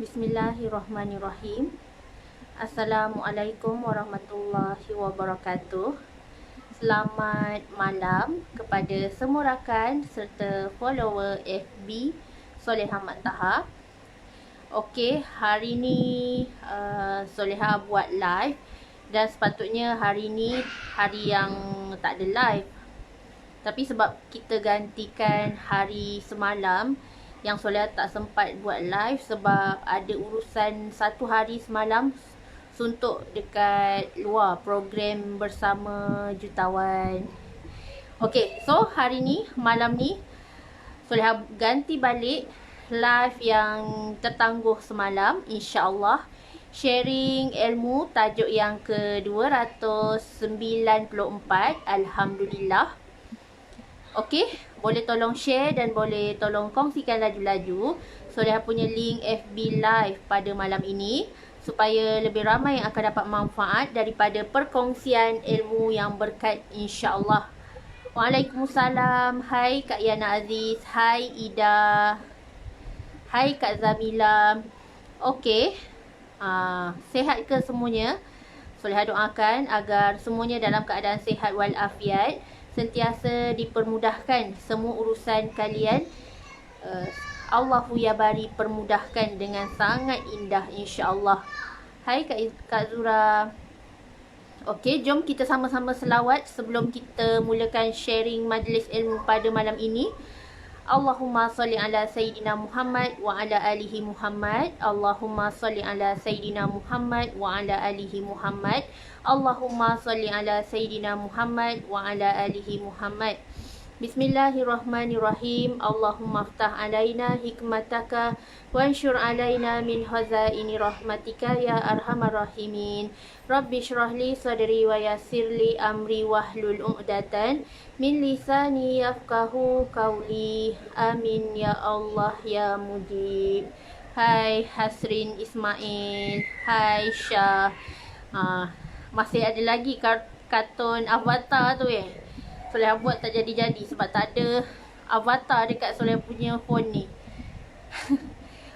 Bismillahirrahmanirrahim. Assalamualaikum warahmatullahi wabarakatuh. Selamat malam kepada semua rakan serta follower FB Soleha Mat Taha. Okey, hari ni Soleha buat live dan sepatutnya hari ni hari yang tak ada live. Tapi sebab kita gantikan hari semalam, yang Soleha tak sempat buat live sebab ada urusan satu hari semalam suntuk dekat luar program bersama jutawan. Okay, so hari ni, malam ni Soleha ganti balik live yang tertangguh semalam, insya-Allah. Sharing ilmu tajuk yang ke-294, Alhamdulillah. Okey, boleh tolong share dan boleh tolong kongsikan laju-laju Soleha punya link FB live pada malam ini supaya lebih ramai yang akan dapat manfaat daripada perkongsian ilmu yang berkat, insya-Allah. Waalaikumsalam. Hai Kak Yana Aziz, hai Ida, hai Kak Zamila. Okey, sihat ke semuanya? Soleha doakan agar semuanya dalam keadaan sihat walafiat, sentiasa dipermudahkan semua urusan kalian. Allahu ya bari permudahkan dengan sangat indah, insya-Allah. Hai Kak Zura. Okey, jom kita sama-sama selawat sebelum kita mulakan sharing majlis ilmu pada malam ini. Allahumma salli ala Sayyidina Muhammad wa ala alihi Muhammad. Allahumma salli ala Sayyidina Muhammad wa ala alihi Muhammad. Allahumma salli ala Sayyidina Muhammad wa ala alihi Muhammad. Bismillahirrahmanirrahim. Allahumma aftah alaina hikmataka wa anshur alaina min hazaini rahmatika ya arhamar rahimin. Rabbi shrah li sadri wa yassir li amri wahlul 'uqdatan min lisani yafqahu qawli. Amin ya Allah ya mujib. Hai Hasrin Ismail, hai Syah. Masih ada lagi kartun avatar tu Soleha buat tak jadi-jadi sebab tak ada avatar dekat Soleha punya phone ni.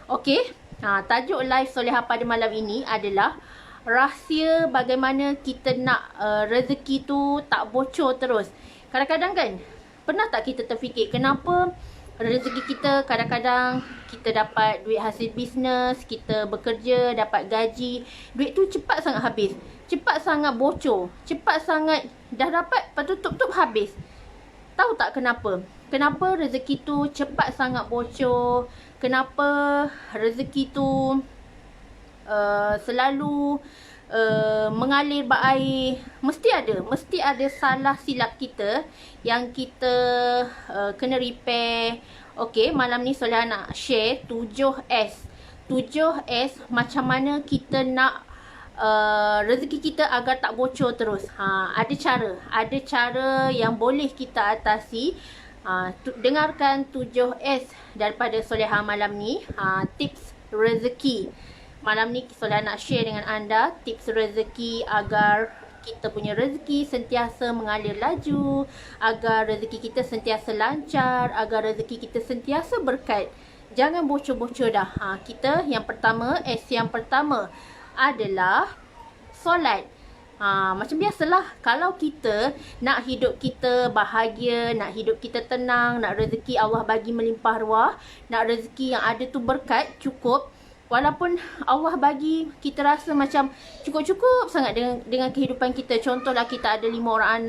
Okey, tajuk live Soleha pada malam ini adalah rahsia bagaimana kita nak rezeki tu tak bocor terus. Kadang-kadang kan, pernah tak kita terfikir kenapa rezeki kita kadang-kadang kita dapat duit hasil bisnes, kita bekerja, dapat gaji, duit tu cepat sangat habis, cepat sangat bocor, cepat sangat dah dapat, lepas tu tup-tup habis. Tahu tak kenapa? Kenapa rezeki tu cepat sangat bocor? Kenapa rezeki tu selalu mengalir berair? Mesti ada salah silap kita yang kita kena repair. Okey, malam ni Soleha nak share 7S. 7S macam mana kita nak rezeki kita agar tak bocor terus. Ada cara yang boleh kita atasi. Dengarkan 7S daripada Soleha malam ni. Tips rezeki. Malam ni Soleha nak share dengan anda tips rezeki agar kita punya rezeki sentiasa mengalir laju, agar rezeki kita sentiasa lancar, agar rezeki kita sentiasa berkat. Jangan bocor-bocor dah. Kita yang pertama, S yang pertama adalah solat. Macam biasalah, kalau kita nak hidup kita bahagia, nak hidup kita tenang, nak rezeki Allah bagi melimpah ruah, nak rezeki yang ada tu berkat, cukup. Walaupun Allah bagi kita rasa macam cukup-cukup sangat dengan kehidupan kita. Contohlah kita ada 5 orang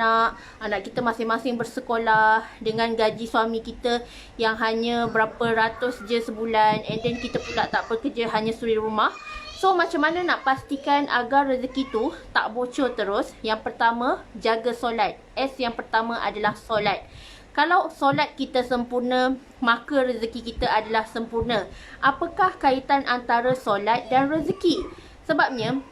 anak kita masing-masing bersekolah dengan gaji suami kita yang hanya berapa ratus je sebulan, and then kita pula tak bekerja, hanya suri rumah. So macam mana nak pastikan agar rezeki tu tak bocor terus? Yang pertama, jaga solat. S yang pertama adalah solat. Kalau solat kita sempurna, maka rezeki kita adalah sempurna. Apakah kaitan antara solat dan rezeki? Sebabnya,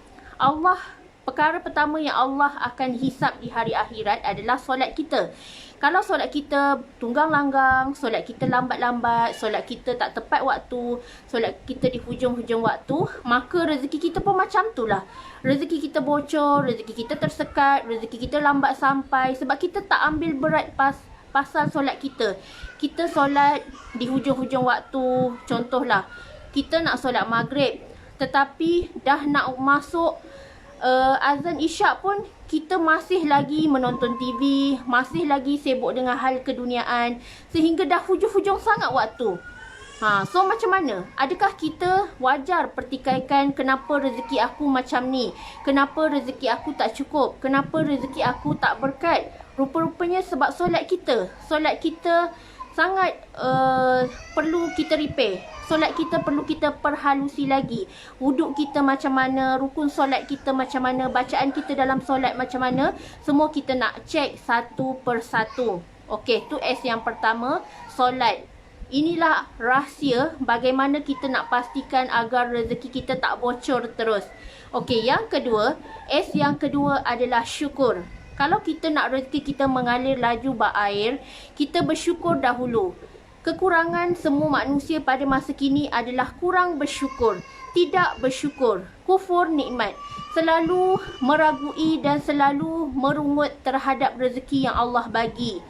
perkara pertama yang Allah akan hisap di hari akhirat adalah solat kita. Kalau solat kita tunggang langgang, solat kita lambat-lambat, solat kita tak tepat waktu, solat kita di hujung-hujung waktu, maka rezeki kita pun macam tu lah. Rezeki kita bocor, rezeki kita tersekat, rezeki kita lambat sampai sebab kita tak ambil berat pasal solat kita. Kita solat di hujung-hujung waktu. Contohlah, kita nak solat maghrib, tetapi dah nak masuk azan isyak pun kita masih lagi menonton TV, masih lagi sibuk dengan hal keduniaan, sehingga dah hujung-hujung sangat waktu. So macam mana? Adakah kita wajar pertikaikan kenapa rezeki aku macam ni? Kenapa rezeki aku tak cukup? Kenapa rezeki aku tak berkat? Rupa-rupanya sebab solat kita. Solat kita sangat perlu kita repair. Solat kita perlu kita perhalusi lagi. Wuduk kita macam mana, rukun solat kita macam mana, bacaan kita dalam solat macam mana, semua kita nak cek satu persatu. Okey, tu S yang pertama, solat. Inilah rahsia bagaimana kita nak pastikan agar rezeki kita tak bocor terus. Okey, yang kedua, S yang kedua adalah syukur. Kalau kita nak rezeki kita mengalir laju berair, kita bersyukur dahulu. Kekurangan semua manusia pada masa kini adalah kurang bersyukur, tidak bersyukur, kufur nikmat, selalu meragui dan selalu merungut terhadap rezeki yang Allah bagi.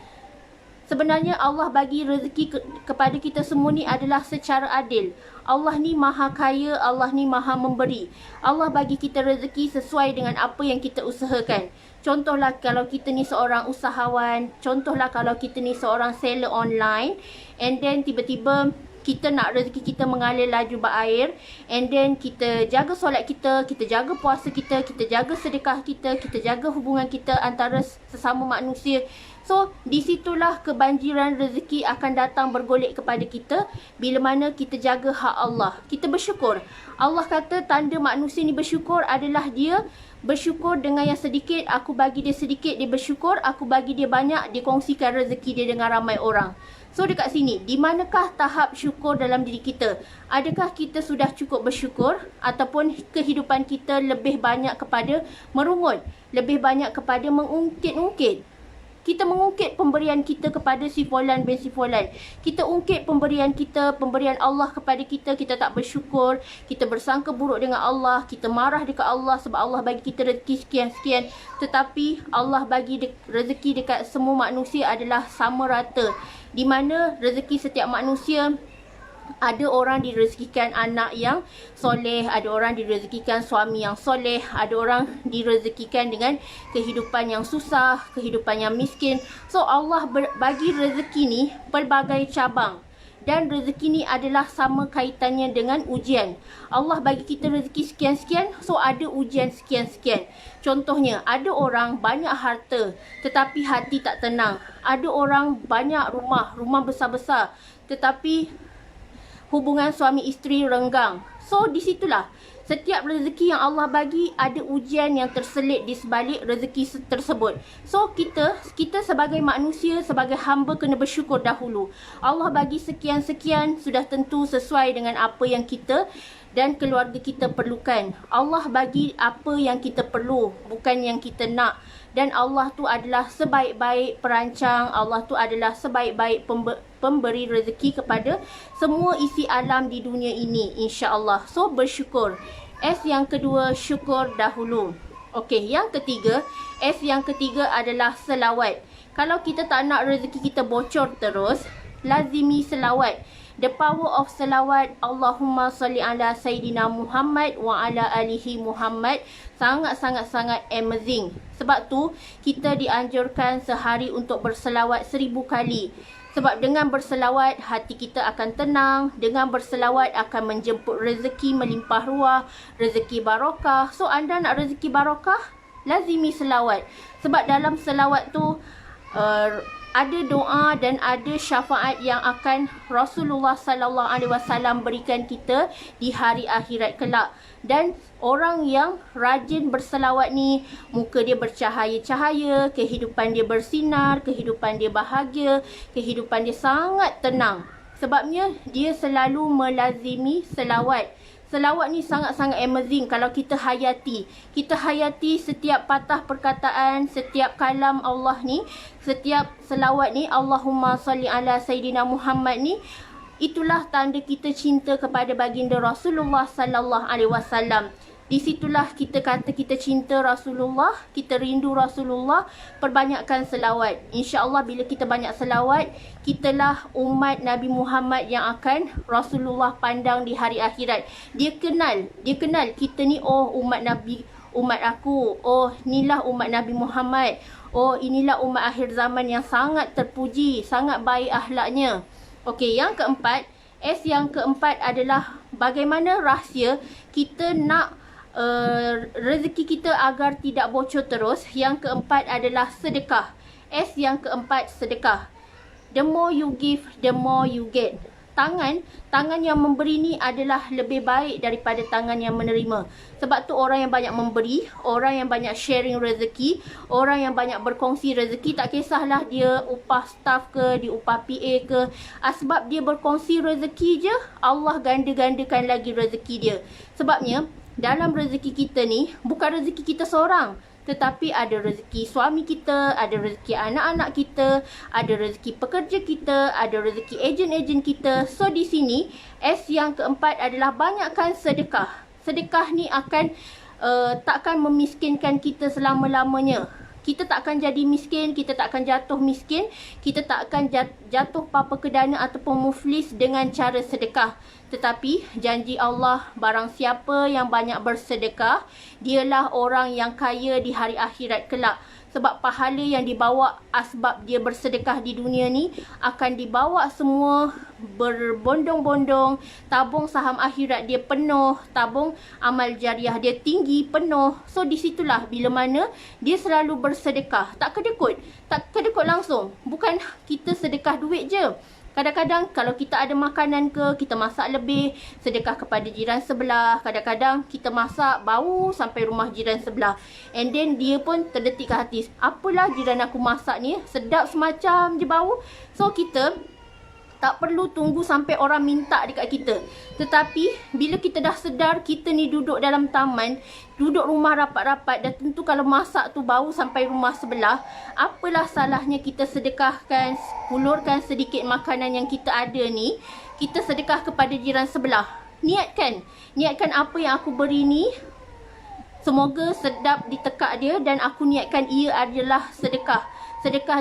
Sebenarnya Allah bagi rezeki kepada kita semua ni adalah secara adil. Allah ni maha kaya, Allah ni maha memberi. Allah bagi kita rezeki sesuai dengan apa yang kita usahakan. Contohlah kalau kita ni seorang usahawan, contohlah kalau kita ni seorang seller online, and then tiba-tiba kita nak rezeki kita mengalir laju berair, and then kita jaga solat kita jaga puasa kita jaga sedekah kita jaga hubungan kita antara sesama manusia. So, disitulah kebanjiran rezeki akan datang bergolek kepada kita bila mana kita jaga hak Allah. Kita bersyukur. Allah kata tanda manusia ni bersyukur adalah dia bersyukur dengan yang sedikit, aku bagi dia sedikit, dia bersyukur, aku bagi dia banyak, dia kongsikan rezeki dia dengan ramai orang. So, dekat sini, di manakah tahap syukur dalam diri kita? Adakah kita sudah cukup bersyukur ataupun kehidupan kita lebih banyak kepada merungut, lebih banyak kepada mengungkit-ungkit? Kita mengungkit pemberian kita kepada si fulan bin si fulan. Kita ungkit pemberian kita, pemberian Allah kepada kita. Kita tak bersyukur. Kita bersangka buruk dengan Allah. Kita marah dekat Allah sebab Allah bagi kita rezeki sekian-sekian. Tetapi Allah bagi rezeki dekat semua manusia adalah sama rata. Di mana rezeki setiap manusia, ada orang direzekikan anak yang soleh, ada orang direzekikan suami yang soleh, ada orang direzekikan dengan kehidupan yang susah, kehidupan yang miskin. So Allah bagi rezeki ni pelbagai cabang. Dan rezeki ni adalah sama kaitannya dengan ujian. Allah bagi kita rezeki sekian-sekian, so ada ujian sekian-sekian. Contohnya, ada orang banyak harta tetapi hati tak tenang. Ada orang banyak rumah besar-besar tetapi hubungan suami isteri renggang. So, disitulah setiap rezeki yang Allah bagi ada ujian yang terselit di sebalik rezeki tersebut. So, kita sebagai manusia, sebagai hamba kena bersyukur dahulu. Allah bagi sekian-sekian sudah tentu sesuai dengan apa yang kita dan keluarga kita perlukan. Allah bagi apa yang kita perlu, bukan yang kita nak. Dan Allah tu adalah sebaik-baik perancang, Allah tu adalah sebaik-baik pemberi rezeki kepada semua isi alam di dunia ini, insya-Allah. So, bersyukur. S yang kedua, syukur dahulu. Okey, yang ketiga, S yang ketiga adalah selawat. Kalau kita tak nak rezeki kita bocor terus, lazimi selawat. The power of selawat, Allahumma salli ala Sayyidina Muhammad wa ala alihi Muhammad, sangat-sangat amazing. Sebab tu, kita dianjurkan sehari untuk berselawat 1000 kali. Sebab dengan berselawat, hati kita akan tenang. Dengan berselawat akan menjemput rezeki melimpah ruah, rezeki barakah. So, anda nak rezeki barakah? Lazimi selawat. Sebab dalam selawat tu, ada doa dan ada syafaat yang akan Rasulullah sallallahu alaihi wasallam berikan kita di hari akhirat kelak. Dan orang yang rajin berselawat ni, muka dia bercahaya-cahaya, kehidupan dia bersinar, kehidupan dia bahagia, kehidupan dia sangat tenang. Sebabnya dia selalu melazimi selawat. Selawat ni sangat-sangat amazing kalau kita hayati. Kita hayati setiap patah perkataan, setiap kalam Allah ni, setiap selawat ni, Allahumma salli ala Sayyidina Muhammad ni, itulah tanda kita cinta kepada baginda Rasulullah sallallahu alaihi wasallam. Di situlah kita kata kita cinta Rasulullah, kita rindu Rasulullah, perbanyakkan selawat. InsyaAllah bila kita banyak selawat, kitalah umat Nabi Muhammad yang akan Rasulullah pandang di hari akhirat. Dia kenal kita ni, oh umat Nabi, umat aku, oh inilah umat Nabi Muhammad, oh inilah umat akhir zaman yang sangat terpuji, sangat baik akhlaknya. Okey, yang keempat, S yang keempat adalah bagaimana rahsia kita nak rezeki kita agar tidak bocor terus. Yang keempat adalah sedekah. S yang keempat, sedekah. The more you give, the more you get. Tangan yang memberi ni adalah lebih baik daripada tangan yang menerima. Sebab tu orang yang banyak memberi, orang yang banyak sharing rezeki, orang yang banyak berkongsi rezeki, tak kisahlah dia upah staff ke, dia upah PA ke, sebab dia berkongsi rezeki je, Allah ganda-gandakan lagi rezeki dia. Sebabnya dalam rezeki kita ni bukan rezeki kita seorang, tetapi ada rezeki suami kita, ada rezeki anak-anak kita, ada rezeki pekerja kita, ada rezeki ejen-ejen kita. So di sini S yang keempat adalah banyakkan sedekah. Sedekah ni akan takkan memiskinkan kita selama-lamanya. Kita tak akan jadi miskin, kita tak akan jatuh miskin, kita tak akan jatuh papa kedana ataupun muflis dengan cara sedekah. Tetapi janji Allah, barang siapa yang banyak bersedekah, dialah orang yang kaya di hari akhirat kelak. Sebab pahala yang dibawa asbab dia bersedekah di dunia ni akan dibawa semua berbondong-bondong. Tabung saham akhirat dia penuh, tabung amal jariah dia tinggi, penuh. So di situlah bila mana dia selalu bersedekah. Tak kedekut langsung. Bukan kita sedekah duit je. Kadang-kadang kalau kita ada makanan ke, kita masak lebih, sedekah kepada jiran sebelah. Kadang-kadang kita masak bau sampai rumah jiran sebelah. And then dia pun terdetik ke hati, apalah jiran aku masak ni, sedap semacam je bau. So kita tak perlu tunggu sampai orang minta dekat kita. Tetapi bila kita dah sedar kita ni duduk dalam taman, duduk rumah rapat-rapat, dan tentu kalau masak tu bau sampai rumah sebelah, apalah salahnya kita sedekahkan, hulurkan sedikit makanan yang kita ada ni, kita sedekah kepada jiran sebelah. Niatkan apa yang aku beri ni semoga sedap di tekak dia, dan aku niatkan ia adalah sedekah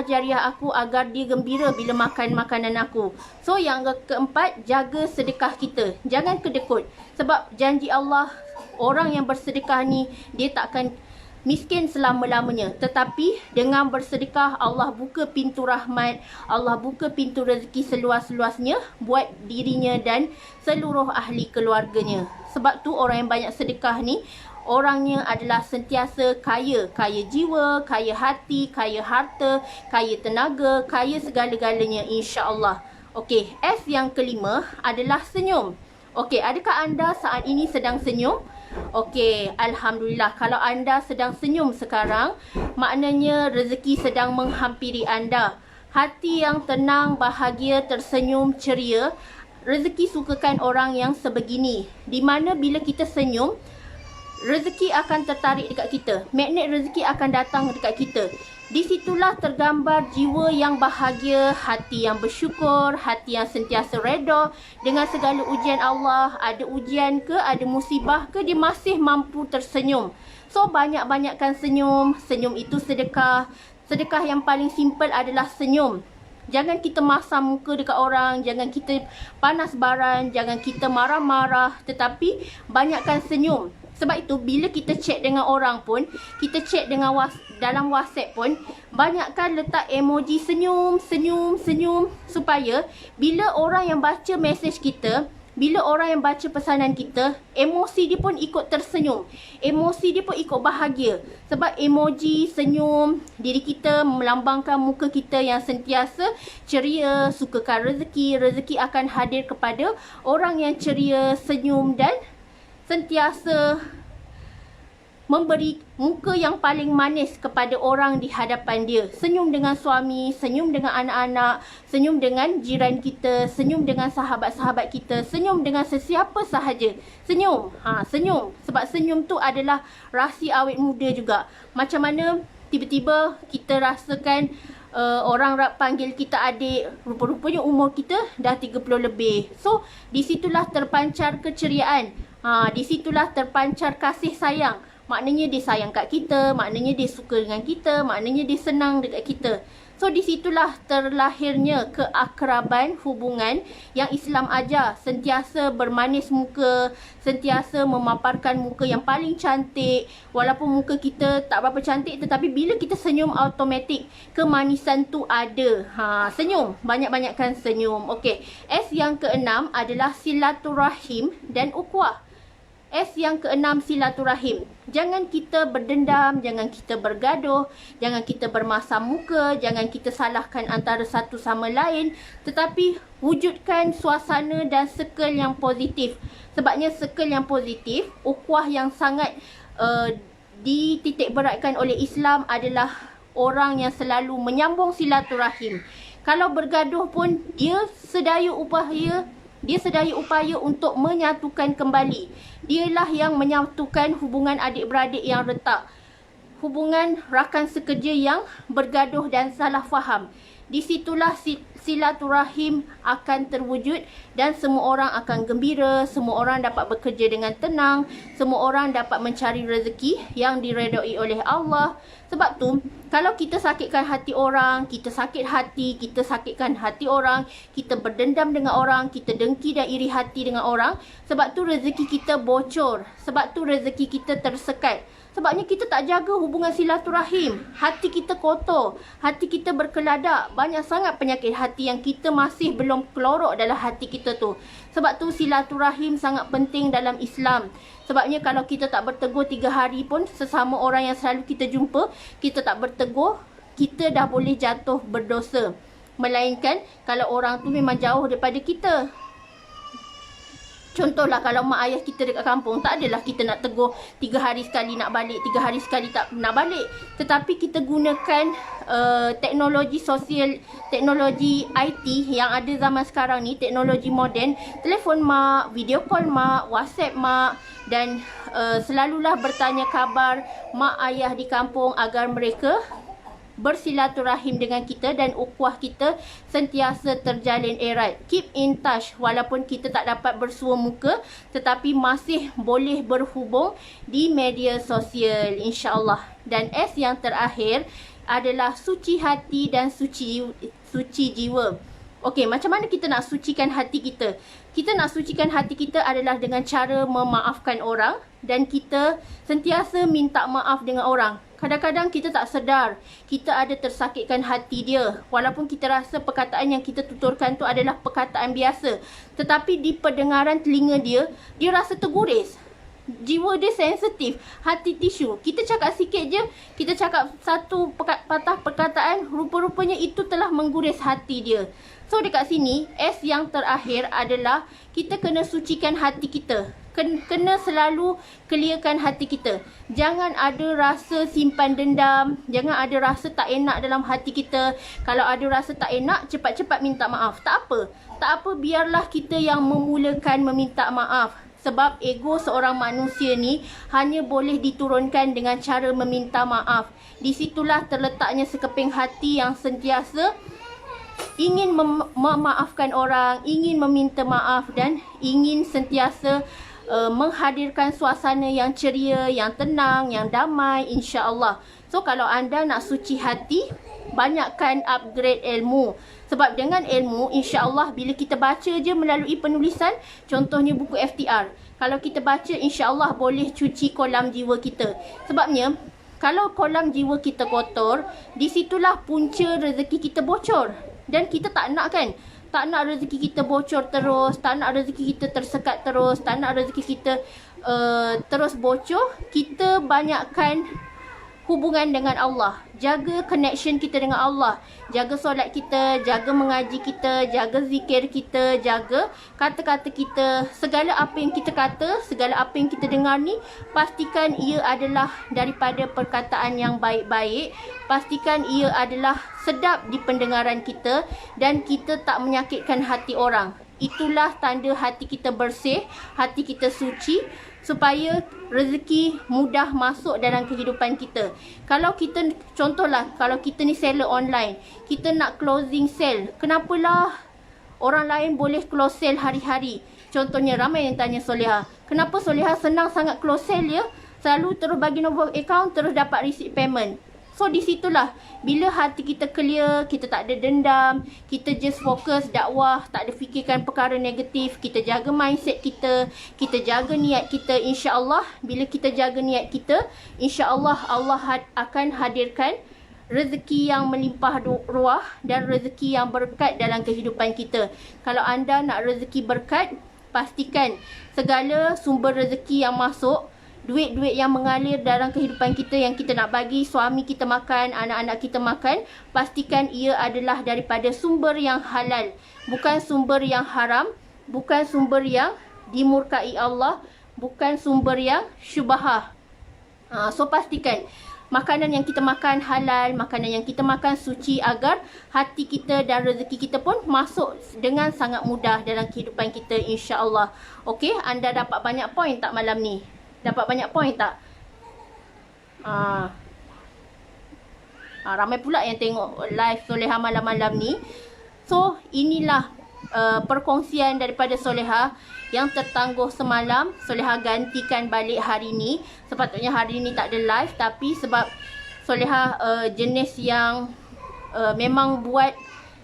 jariah aku agar dia gembira bila makan makanan aku. So yang keempat, jaga sedekah kita. Jangan kedekut. Sebab janji Allah, orang yang bersedekah ni dia tak akan miskin selama-lamanya. Tetapi dengan bersedekah, Allah buka pintu rahmat, Allah buka pintu rezeki seluas-luasnya buat dirinya dan seluruh ahli keluarganya. Sebab tu orang yang banyak sedekah ni, orangnya adalah sentiasa kaya. Kaya jiwa, kaya hati, kaya harta, kaya tenaga, kaya segala-galanya, insya-Allah. Okey, S yang kelima adalah senyum. Okey, adakah anda saat ini sedang senyum? Okey, Alhamdulillah. Kalau anda sedang senyum sekarang, maknanya rezeki sedang menghampiri anda. Hati yang tenang, bahagia, tersenyum, ceria. Rezeki sukakan orang yang sebegini. Di mana bila kita senyum, rezeki akan tertarik dekat kita. Magnet rezeki akan datang dekat kita. Di situlah tergambar jiwa yang bahagia, hati yang bersyukur, hati yang sentiasa redha dengan segala ujian Allah. Ada ujian ke, ada musibah ke, dia masih mampu tersenyum. So banyak-banyakkan senyum. Senyum itu sedekah. Sedekah yang paling simple adalah senyum. Jangan kita masam muka dekat orang, jangan kita panas baran, jangan kita marah-marah, tetapi banyakkan senyum. Sebab itu bila kita chat dengan orang pun, kita chat dengan dalam WhatsApp pun, banyakkan letak emoji senyum, supaya bila orang yang baca mesej kita, bila orang yang baca pesanan kita, emosi dia pun ikut tersenyum, emosi dia pun ikut bahagia. Sebab emoji senyum, diri kita melambangkan muka kita yang sentiasa ceria, sukakan rezeki. Rezeki akan hadir kepada orang yang ceria, senyum dan sentiasa memberi muka yang paling manis kepada orang di hadapan dia. Senyum dengan suami, senyum dengan anak-anak, senyum dengan jiran kita, senyum dengan sahabat-sahabat kita, senyum dengan sesiapa sahaja. Senyum. Senyum. Sebab senyum tu adalah rahsia awet muda juga. Macam mana tiba-tiba kita rasakan orang panggil kita adik, rupa-rupanya umur kita dah 30 lebih. So, di situlah terpancar keceriaan. Di situlah terpancar kasih sayang. Maknanya dia sayang kat kita, maknanya dia suka dengan kita, maknanya dia senang dekat kita. So di situlah terlahirnya keakraban hubungan yang Islam ajar. Sentiasa bermanis muka, sentiasa memaparkan muka yang paling cantik. Walaupun muka kita tak berapa cantik, tetapi bila kita senyum, automatik kemanisan tu ada. Senyum, banyak-banyakkan senyum. Okey. S yang keenam adalah silaturahim dan ukhuwah. S yang keenam, silaturahim. Jangan kita berdendam, jangan kita bergaduh, jangan kita bermasam muka, jangan kita salahkan antara satu sama lain, tetapi wujudkan suasana dan circle yang positif. Sebabnya circle yang positif, ukhuwah yang sangat dititik beratkan oleh Islam adalah orang yang selalu menyambung silaturahim. Kalau bergaduh pun dia sedaya upaya untuk menyatukan kembali. Dialah yang menyatukan hubungan adik-beradik yang retak. Hubungan rakan sekerja yang bergaduh dan salah faham. Di situlah silaturahim akan terwujud dan semua orang akan gembira, semua orang dapat bekerja dengan tenang, semua orang dapat mencari rezeki yang diredai oleh Allah. Sebab tu, kalau kita sakitkan hati orang, kita sakitkan hati orang, kita berdendam dengan orang, kita dengki dan iri hati dengan orang, sebab tu rezeki kita bocor, sebab tu rezeki kita tersekat. Sebabnya kita tak jaga hubungan silaturahim. Hati kita kotor, hati kita berkeladak. Banyak sangat penyakit hati yang kita masih belum kelorok dalam hati kita tu. Sebab tu silaturahim sangat penting dalam Islam. Sebabnya kalau kita tak bertegur 3 hari pun, sesama orang yang selalu kita jumpa, kita tak bertegur, kita dah boleh jatuh berdosa. Melainkan kalau orang tu memang jauh daripada kita. Contohlah kalau mak ayah kita dekat kampung, tak adalah kita nak tegur 3 hari sekali nak balik, 3 hari sekali tak nak balik. Tetapi kita gunakan teknologi sosial, teknologi IT yang ada zaman sekarang ni, teknologi moden, telefon mak, video call mak, WhatsApp mak, dan selalulah bertanya khabar mak ayah di kampung agar mereka bersilaturahim dengan kita dan ukhuwah kita sentiasa terjalin erat. Keep in touch walaupun kita tak dapat bersua muka, tetapi masih boleh berhubung di media sosial, insya-Allah. Dan S yang terakhir adalah suci hati dan suci jiwa. Okey, macam mana kita nak sucikan hati kita? Kita nak sucikan hati kita adalah dengan cara memaafkan orang dan kita sentiasa minta maaf dengan orang. Kadang-kadang kita tak sedar kita ada tersakitkan hati dia. Walaupun kita rasa perkataan yang kita tuturkan tu adalah perkataan biasa, tetapi di pendengaran telinga dia, dia rasa terguris. Jiwa dia sensitif, hati tisu. Kita cakap sikit je, kita cakap satu patah perkataan, rupa-rupanya itu telah mengguris hati dia. So dekat sini, S yang terakhir adalah kita kena sucikan hati kita. Kena selalu clearkan hati kita. Jangan ada rasa simpan dendam, jangan ada rasa tak enak dalam hati kita. Kalau ada rasa tak enak, cepat-cepat minta maaf. Tak apa, biarlah kita yang memulakan meminta maaf. Sebab ego seorang manusia ni hanya boleh diturunkan dengan cara meminta maaf. Di situlah terletaknya sekeping hati yang sentiasa ingin memaafkan orang, ingin meminta maaf dan ingin sentiasa menghadirkan suasana yang ceria, yang tenang, yang damai, insya-Allah. So kalau anda nak suci hati, banyakkan upgrade ilmu. Sebab dengan ilmu, insya-Allah bila kita baca je melalui penulisan, contohnya buku FTR, kalau kita baca, insya-Allah boleh cuci kolam jiwa kita. Sebabnya kalau kolam jiwa kita kotor, di situlah punca rezeki kita bocor. Dan kita tak nak kan? Tak nak rezeki kita bocor terus, tak nak rezeki kita tersekat terus, tak nak rezeki kita terus bocor. Kita banyakkan hubungan dengan Allah. Jaga connection kita dengan Allah. Jaga solat kita, jaga mengaji kita, jaga zikir kita, jaga kata-kata kita. Segala apa yang kita kata, segala apa yang kita dengar ni, pastikan ia adalah daripada perkataan yang baik-baik. Pastikan ia adalah sedap di pendengaran kita dan kita tak menyakitkan hati orang. Itulah tanda hati kita bersih, hati kita suci, supaya rezeki mudah masuk dalam kehidupan kita. Kalau kita, contohlah, kalau kita ni seller online, kita nak closing sale, kenapalah orang lain boleh close sale hari-hari? Contohnya, ramai yang tanya Soleha, Kenapa Soleha senang sangat close sale ya? Selalu terus bagi nombor account, terus dapat receipt payment. So di situlah bila hati kita clear, kita tak ada dendam, kita just fokus dakwah, tak ada fikirkan perkara negatif, kita jaga mindset kita jaga niat kita, insya-Allah bila kita jaga niat kita, insya-Allah Allah akan hadirkan rezeki yang melimpah ruah dan rezeki yang berkat dalam kehidupan kita. Kalau anda nak rezeki berkat, pastikan segala sumber rezeki yang masuk, duit-duit yang mengalir dalam kehidupan kita yang kita nak bagi suami kita makan, anak-anak kita makan, pastikan ia adalah daripada sumber yang halal, bukan sumber yang haram, bukan sumber yang dimurkai Allah, bukan sumber yang syubhah. So pastikan makanan yang kita makan halal, makanan yang kita makan suci, agar hati kita dan rezeki kita pun masuk dengan sangat mudah dalam kehidupan kita, insya-Allah. Okey, anda dapat banyak poin tak malam ni? Dapat banyak poin tak? Ramai pula yang tengok live Soleha malam-malam ni. So, inilah perkongsian daripada Soleha yang tertangguh semalam. Soleha gantikan balik hari ni. Sepatutnya hari ni tak ada live, tapi sebab Soleha jenis yang memang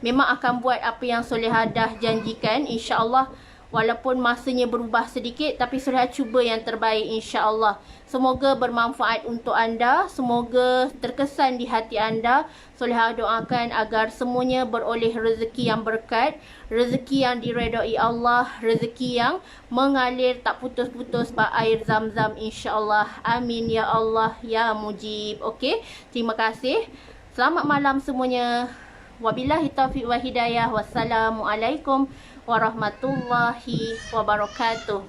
akan buat apa yang Soleha dah janjikan, insya-Allah. Walaupun masanya berubah sedikit, tapi Soleha cuba yang terbaik, insya-Allah. Semoga bermanfaat untuk anda, semoga terkesan di hati anda. Soleha doakan agar semuanya beroleh rezeki yang berkat, rezeki yang diredai Allah, rezeki yang mengalir tak putus-putus bak air zam-zam, insya-Allah. Amin ya Allah ya mujib. Okey, terima kasih. Selamat malam semuanya. Wabillahi taufiq wa hidayah. Wassalamualaikum warahmatullahi wabarakatuh.